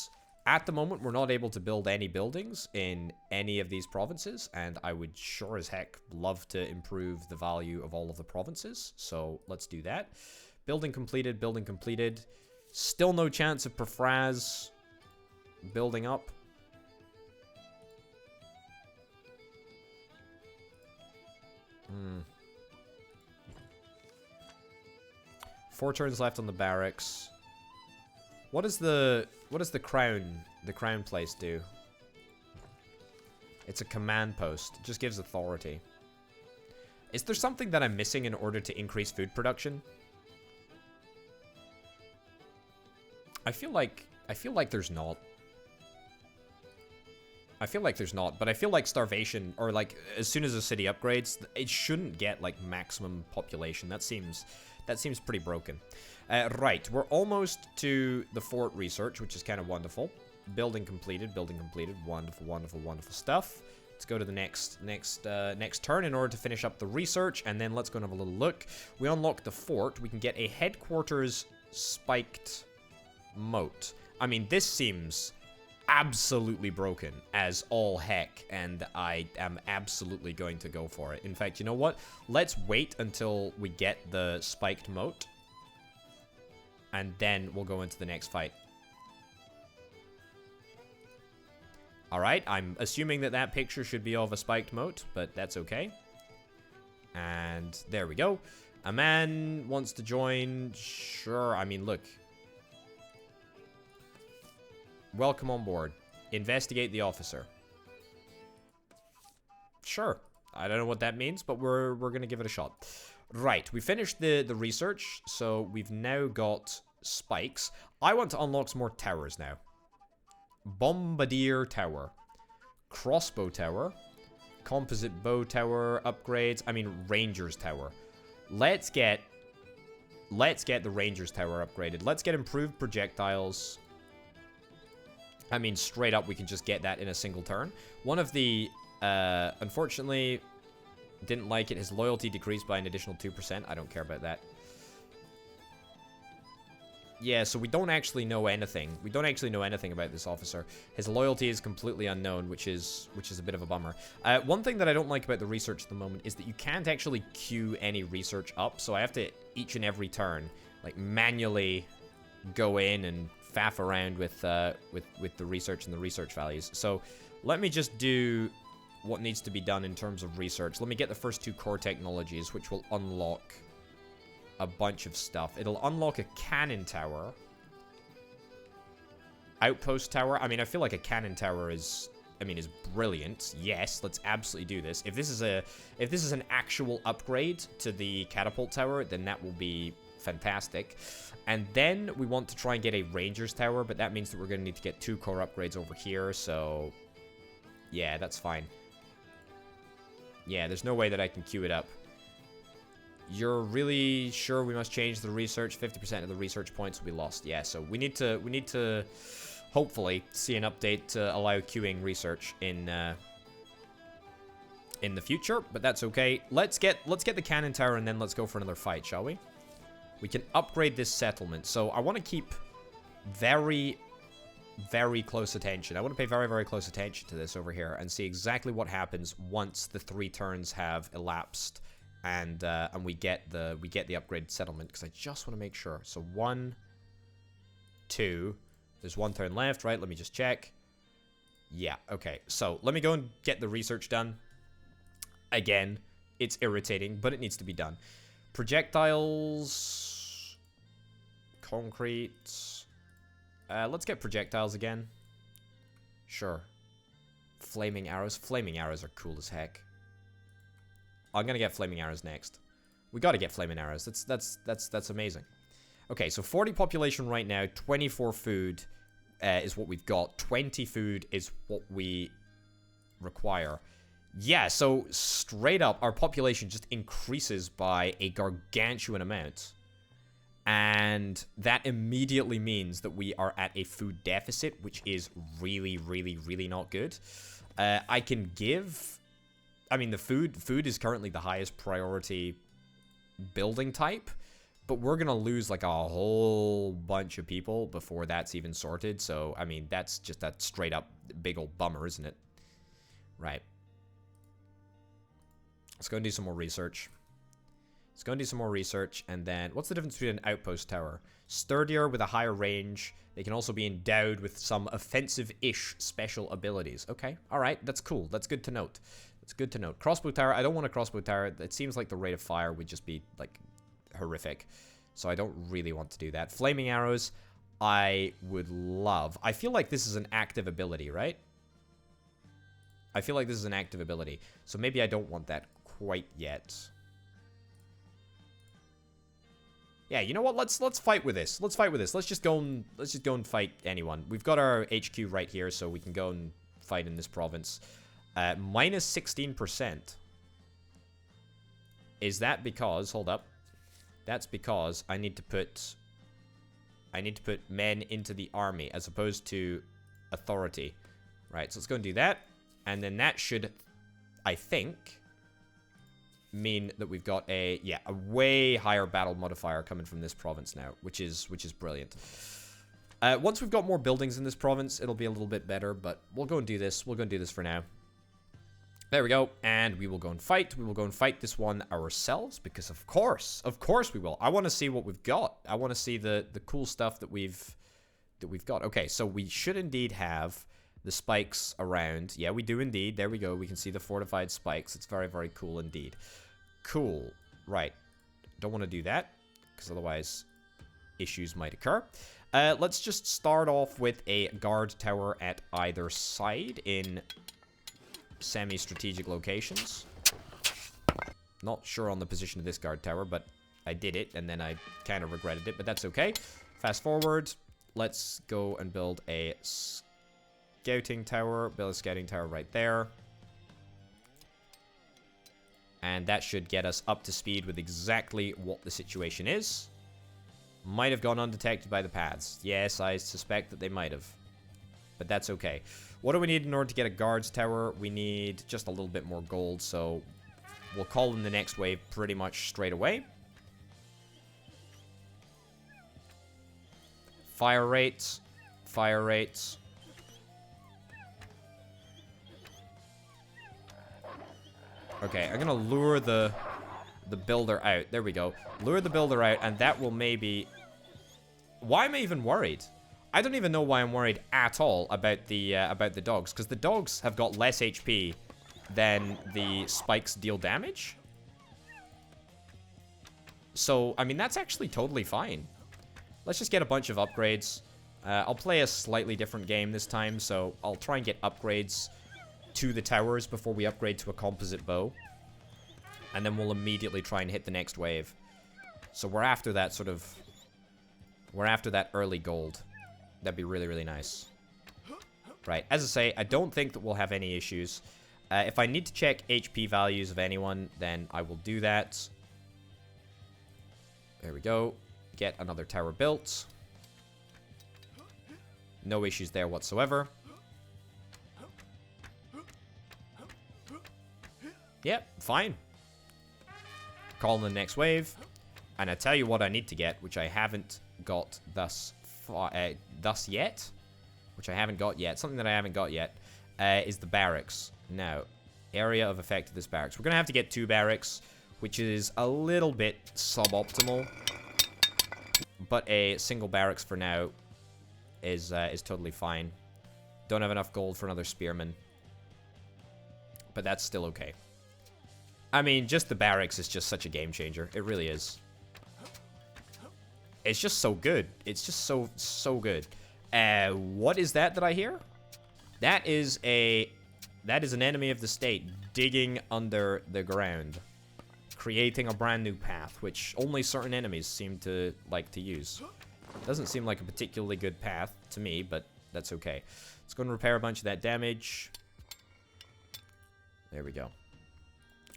we're not able to build any buildings in any of these provinces, and I would sure as heck love to improve the value of all of the provinces. So let's do that. Building completed. Building completed. Still no chance of Perfraz building up. Hmm. 4 turns left on the barracks. What does the crown place do? It's a command post. It just gives authority. Is there something that I'm missing in order to increase food production? I feel like there's not. But I feel like starvation, or like as soon as a city upgrades, it shouldn't get like maximum population. That seems pretty broken. Right, we're almost to the fort research, which is kind of wonderful. Building completed. Wonderful stuff. Let's go to the next turn in order to finish up the research, and then let's go and have a little look. We unlock the fort. We can get a headquarters spiked moat. I mean, this seems absolutely broken as all heck, and I am absolutely going to go for it. In fact, you know what? Let's wait until we get the spiked moat, and then we'll go into the next fight. Alright, I'm assuming that picture should be of a spiked moat, but that's okay. And there we go. A man wants to join. Sure, I mean, look. Welcome on board. Investigate the officer. Sure. I don't know what that means, but we're gonna give it a shot. Right, we finished the research, so we've now got spikes. I want to unlock some more towers now. Bombardier Tower. Crossbow Tower. Composite Bow Tower upgrades. I mean, Rangers Tower. Let's get the Rangers Tower upgraded. Let's get improved projectiles. I mean, straight up, we can just get that in a single turn. One of the, unfortunately, didn't like it. His loyalty decreased by an additional 2%. I don't care about that. Yeah, so we don't actually know anything. We don't actually know anything about this officer. His loyalty is completely unknown, which is a bit of a bummer. One thing that I don't like about the research at the moment is that you can't actually queue any research up. So I have to, each and every turn, like, manually go in and faff around with the research and the research values. So let me just do what needs to be done in terms of research. Let me get the first 2 core technologies, which will unlock a bunch of stuff. It'll unlock a cannon tower. Outpost tower. I mean, I feel like a cannon tower is brilliant. Yes, let's absolutely do this. If this is an actual upgrade to the catapult tower, then that will be fantastic. And then we want to try and get a ranger's tower, but that means that we're going to need to get 2 core upgrades over here, so yeah, that's fine. Yeah, there's no way that I can queue it up. You're really sure we must change the research? 50% of the research points will be lost. Yeah, so we need to hopefully see an update to allow queuing research in the future, but that's okay. Let's get the cannon tower and then let's go for another fight, shall we? We can upgrade this settlement. So I want to keep very, very close attention. I want to pay very, very close attention to this over here and see exactly what happens once the 3 turns have elapsed and we get the upgraded settlement, because I just want to make sure. So 1, 2. There's 1 turn left, right? Let me just check. Yeah, okay. So let me go and get the research done. Again, it's irritating, but it needs to be done. Projectiles. Concrete. Let's get projectiles again. Sure. Flaming arrows. Flaming arrows are cool as heck. I'm gonna get flaming arrows next. We gotta get flaming arrows. That's amazing. Okay, so 40 population right now, 24 food is what we've got. 20 food is what we require. Yeah, so straight up, our population just increases by a gargantuan amount. And that immediately means that we are at a food deficit, which is really, really, really not good. I can give... I mean, the food is currently the highest priority building type. But we're going to lose, like, a whole bunch of people before that's even sorted. So, I mean, that's just that straight up big old bummer, isn't it? Right. Let's go and do some more research. Let's go and do some more research. And then, what's the difference between an outpost tower? Sturdier with a higher range. They can also be endowed with some offensive-ish special abilities. Okay, all right, that's cool. That's good to note. That's good to note. Crossbow tower. I don't want a crossbow tower. It seems like the rate of fire would just be, like... horrific, so I don't really want to do that. Flaming arrows, I would love. I feel like this is an active ability, right? I feel like this is an active ability, so maybe I don't want that quite yet. Yeah, you know what? Let's fight with this. Let's fight with this. Let's just go and fight anyone. We've got our HQ right here, so we can go and fight in this province. Minus 16%. Is that because? Hold up. That's because I need to put men into the army as opposed to authority. Right, so let's go and do that. And then that should, I think, mean that we've got a way higher battle modifier coming from this province now, which is brilliant. Once we've got more buildings in this province, it'll be a little bit better, but we'll go and do this. We'll go and do this for now. There we go, and we will go and fight. We will go and fight this one ourselves, because of course we will. I want to see what we've got. I want to see the cool stuff that we've got. Okay, so we should indeed have the spikes around. Yeah, we do indeed. There we go. We can see the fortified spikes. It's very, very cool indeed. Cool. Right. Don't want to do that, because otherwise issues might occur. Let's just start off with a guard tower at either side in semi-strategic locations. Not sure on the position of this guard tower, but I did it, and then I kind of regretted it, but that's okay. Fast forward. Let's go and build a scouting tower. Build a scouting tower right there. And that should get us up to speed with exactly what the situation is. Might have gone undetected by the paths. Yes, I suspect that they might have. But that's okay. What do we need in order to get a guards tower? We need just a little bit more gold, so we'll call in the next wave pretty much straight away. Fire rates. Fire rates. Okay, I'm gonna lure the builder out. There we go. Lure the builder out, and that will maybe... Why am I even worried? I don't even know why I'm worried at all about the dogs, because the dogs have got less HP than the spikes deal damage. So, I mean, that's actually totally fine. Let's just get a bunch of upgrades. I'll play a slightly different game this time, so I'll try and get upgrades to the towers before we upgrade to a composite bow. And then we'll immediately try and hit the next wave. So we're after that sort of... We're after that early gold. That'd be really, really nice. Right, as I say, I don't think that we'll have any issues. If I need to check HP values of anyone, then I will do that. There we go. Get another tower built. No issues there whatsoever. Yep, fine. Call in the next wave. And I tell you what I need to get, which I haven't got thus yet. Which I haven't got yet. Something that I haven't got yet is the barracks. Now, area of effect of this barracks. We're going to have to get 2 barracks, which is a little bit suboptimal. But a single barracks for now is totally fine. Don't have enough gold for another spearman. But that's still okay. I mean, just the barracks is just such a game changer. It really is. It's just so good. It's just so good. What is that I hear? That is an enemy of the state digging under the ground, creating a brand new path, which only certain enemies seem to like to use. Doesn't seem like a particularly good path to me, but that's okay. Let's go and repair a bunch of that damage. There we go.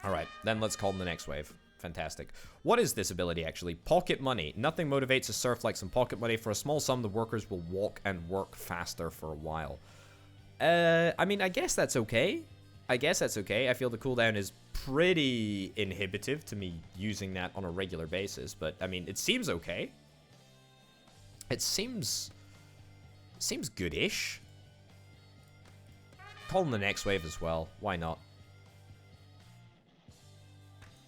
Alright, then let's call in the next wave. Fantastic. What is this ability, actually? Pocket money. Nothing motivates a serf like some pocket money. For a small sum, the workers will walk and work faster for a while. I mean, I guess that's okay. I feel the cooldown is pretty inhibitive to me using that on a regular basis. But, I mean, it seems okay. It seems good-ish. Call in the next wave as well. Why not?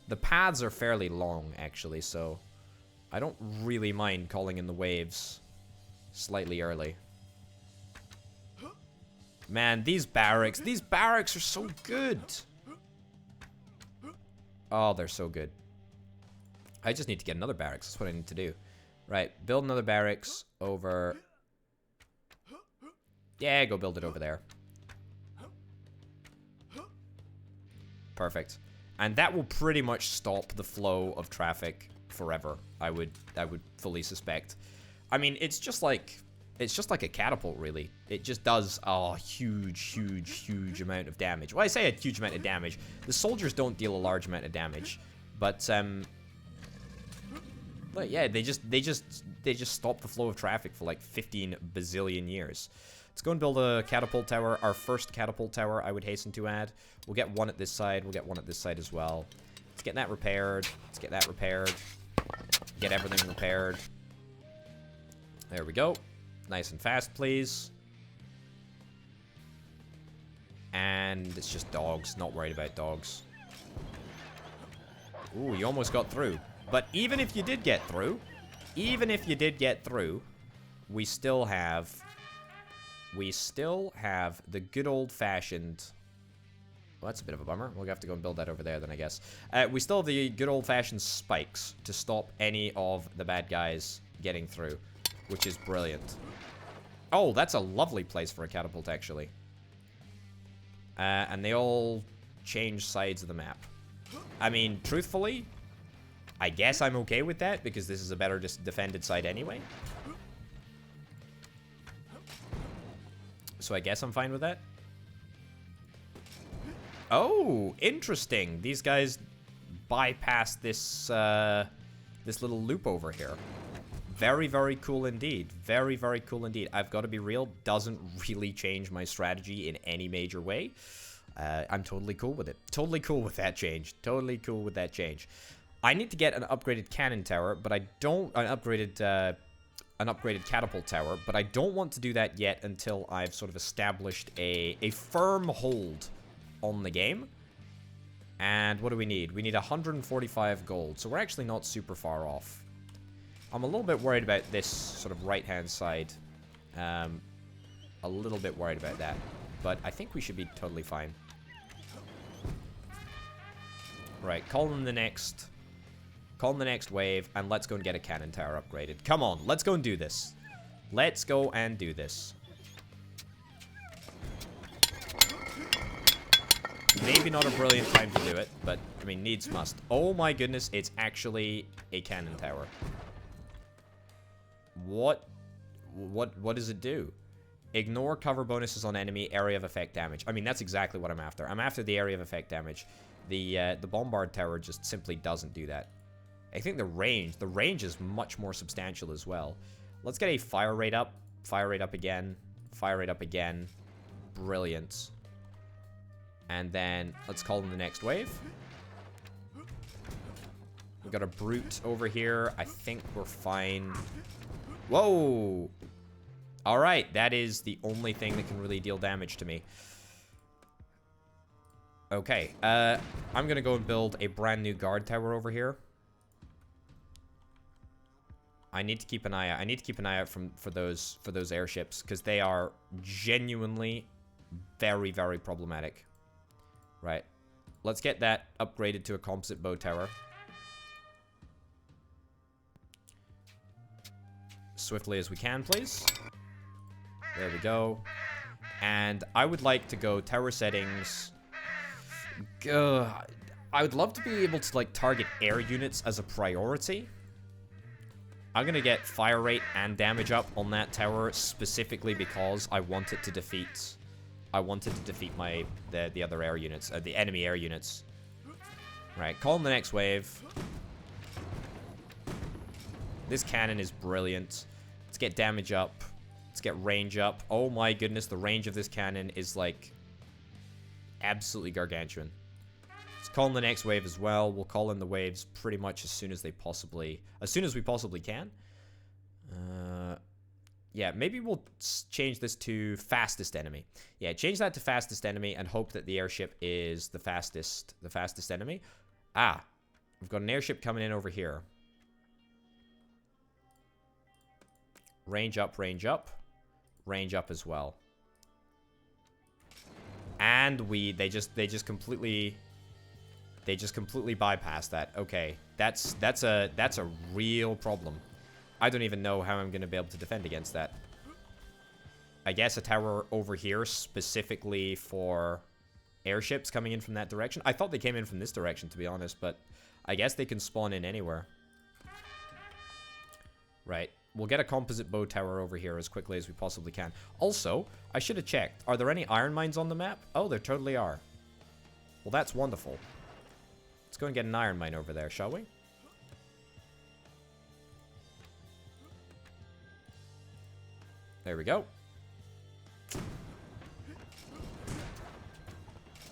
The paths are fairly long, actually, so I don't really mind calling in the waves slightly early. Man, these barracks are so good. Oh, they're so good. I just need to get another barracks. That's what I need to do. Right, build another barracks over... Yeah, go build it over there. Perfect. And that will pretty much stop the flow of traffic forever. I would fully suspect. I mean, it's just like a catapult, really. It just does a huge amount of damage. Well, I say a huge amount of damage. The soldiers don't deal a large amount of damage, but yeah, they just stop the flow of traffic for like 15 bazillion years. Let's go and build a catapult tower. Our first catapult tower, I would hasten to add. We'll get one at this side. We'll get one at this side as well. Let's get that repaired. Let's get that repaired. Get everything repaired. There we go. Nice and fast, please. And it's just dogs. Not worried about dogs. Ooh, you almost got through. But even if you did get through, we still have the good old-fashioned... Well, that's a bit of a bummer. We'll have to go and build that over there then, I guess. We still have the good old-fashioned spikes to stop any of the bad guys getting through, which is brilliant. Oh, that's a lovely place for a catapult, actually. And they all change sides of the map. I mean, truthfully, I guess I'm okay with that, because this is a better defended side anyway. So I guess I'm fine with that. Oh, interesting. These guys bypassed this this little loop over here. Very, very cool indeed. Very, very cool indeed. I've got to be real. Doesn't really change my strategy in any major way. I'm totally cool with it. Totally cool with that change. Totally cool with that change. I need to get an upgraded cannon tower, but I don't... An upgraded catapult tower, but I don't want to do that yet until I've sort of established a firm hold on the game. And what do we need? We need 145 gold, so we're actually not super far off. I'm a little bit worried about this sort of right-hand side A little bit worried about that. But I think we should be totally fine. Right, call in the next wave, and let's go and get a cannon tower upgraded. Come on, let's go and do this. Let's go and do this. Maybe not a brilliant time to do it, but, I mean, needs must. Oh my goodness, it's actually a cannon tower. What does it do? Ignore cover bonuses on enemy area of effect damage. I mean, that's exactly what I'm after. I'm after the area of effect damage. The bombard tower just simply doesn't do that. I think the range is much more substantial as well. Let's get a fire rate up. Fire rate up again. Fire rate up again. Brilliant. And then let's call in the next wave. We've got a brute over here. I think we're fine. Whoa! Alright, that is the only thing that can really deal damage to me. Okay, I'm gonna go and build a brand new guard tower over here. I need to keep an eye out. I need to keep an eye out for those airships, because they are genuinely very, very problematic. Right. Let's get that upgraded to a composite bow tower. Swiftly as we can, please. There we go. And I would like to go tower settings. I would love to be able to, like, target air units as a priority. I'm gonna get fire rate and damage up on that tower specifically because I want it to defeat... I wanted to defeat the other air units, the enemy air units. Right, call in the next wave. This cannon is brilliant. Let's get damage up. Let's get range up. Oh my goodness, the range of this cannon is like absolutely gargantuan. Let's call in the next wave as well. We'll call in the waves pretty much as soon as we possibly can. Yeah, maybe we'll change this to fastest enemy. Yeah, change that to fastest enemy and hope that the airship is the fastest enemy. Ah, we've got an airship coming in over here. Range up, range up. Range up as well. And they just completely bypass that. Okay, that's a real problem. I don't even know how I'm going to be able to defend against that. I guess a tower over here specifically for airships coming in from that direction. I thought they came in from this direction, to be honest, but I guess they can spawn in anywhere. Right. We'll get a composite bow tower over here as quickly as we possibly can. Also, I should have checked. Are there any iron mines on the map? Oh, there totally are. Well, that's wonderful. Let's go and get an iron mine over there, shall we? There we go.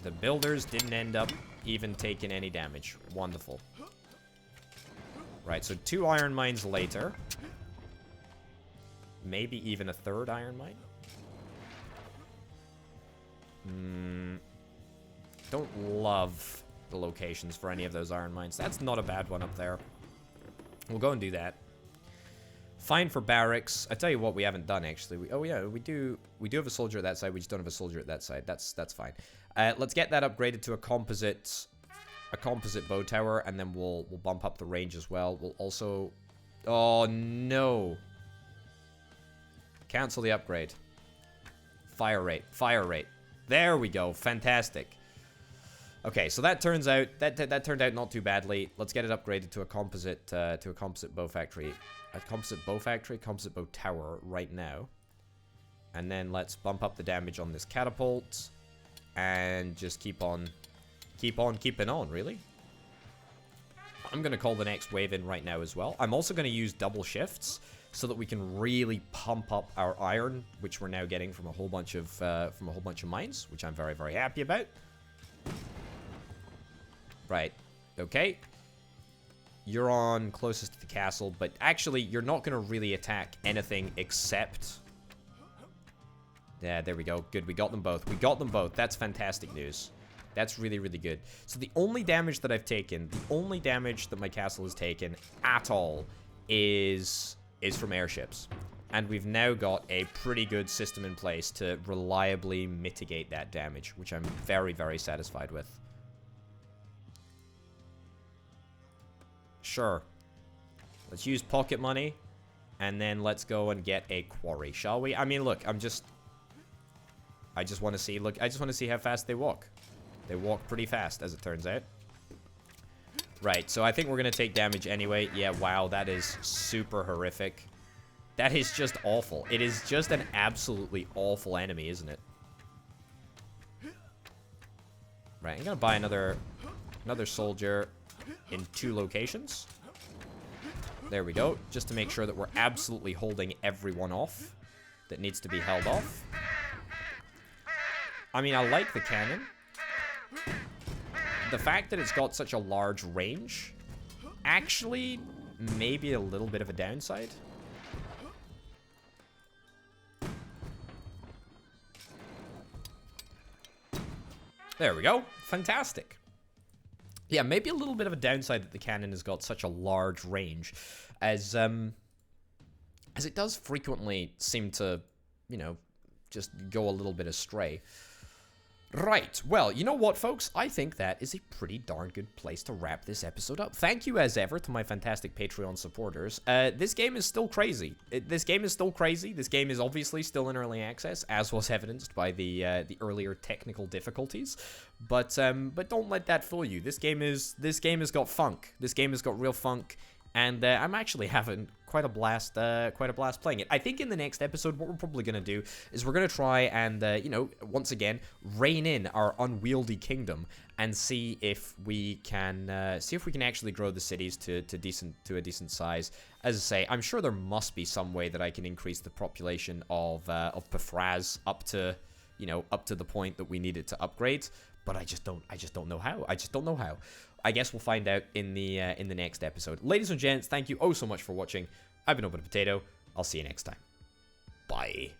The builders didn't end up even taking any damage. Wonderful. Right, so 2 iron mines later. Maybe even a 3rd iron mine. Don't love the locations for any of those iron mines. That's not a bad one up there. We'll go and do that. Fine for barracks. I tell you what, we haven't done actually. We do have a soldier at that side. We just don't have a soldier at that side. That's fine. Let's get that upgraded to a composite bow tower, and then we'll bump up the range as well. We'll also... Oh no! Cancel the upgrade. Fire rate. Fire rate. There we go. Fantastic. Okay, so that turns out that turned out not too badly. Let's get it upgraded to a composite bow factory. A composite bow tower right now. And then let's bump up the damage on this catapult and just keep on keeping on, really. I'm going to call the next wave in right now as well. I'm also going to use double shifts so that we can really pump up our iron, which we're now getting from a whole bunch of mines, which I'm very, very happy about. Right. Okay. You're on closest to the castle, but actually, you're not going to really attack anything except... Yeah, there we go. Good, we got them both. We got them both. That's fantastic news. That's really, really good. So the only damage that I've taken, the only damage that my castle has taken at all is from airships. And we've now got a pretty good system in place to reliably mitigate that damage, which I'm very, very satisfied with. Sure. Let's use pocket money, and then let's go and get a quarry, shall we? I mean, look, I just want to see, I just want to see how fast they walk. They walk pretty fast, as it turns out. Right, so I think we're going to take damage anyway. Yeah, wow, that is super horrific. That is just awful. It is just an absolutely awful enemy, isn't it? Right, I'm gonna buy another soldier in 2 locations. There we go. Just to make sure that we're absolutely holding everyone off that needs to be held off. I mean, I like the cannon. The fact that it's got such a large range actually may be a little bit of a downside. There we go. Fantastic. Yeah, maybe a little bit of a downside that the cannon has got such a large range, as it does frequently seem to, you know, just go a little bit astray. Right, well, you know what, folks? I think that is a pretty darn good place to wrap this episode up. Thank you, as ever, to my fantastic Patreon supporters. This game is still crazy. This game is still crazy. This game is obviously still in early access, as was evidenced by the earlier technical difficulties. But don't let that fool you. This game has got funk. This game has got real funk. And I'm actually having quite a blast playing it. I think in the next episode, what we're probably going to do is we're going to try and, you know, once again, rein in our unwieldy kingdom and see if we can actually grow the cities to a decent size. As I say, I'm sure there must be some way that I can increase the population of Pafraz up to the point that we need it to upgrade. But I just don't know how. I just don't know how. I guess we'll find out in the next episode. Ladies and gents, thank you oh so much for watching. I've been Open Potato. I'll see you next time. Bye.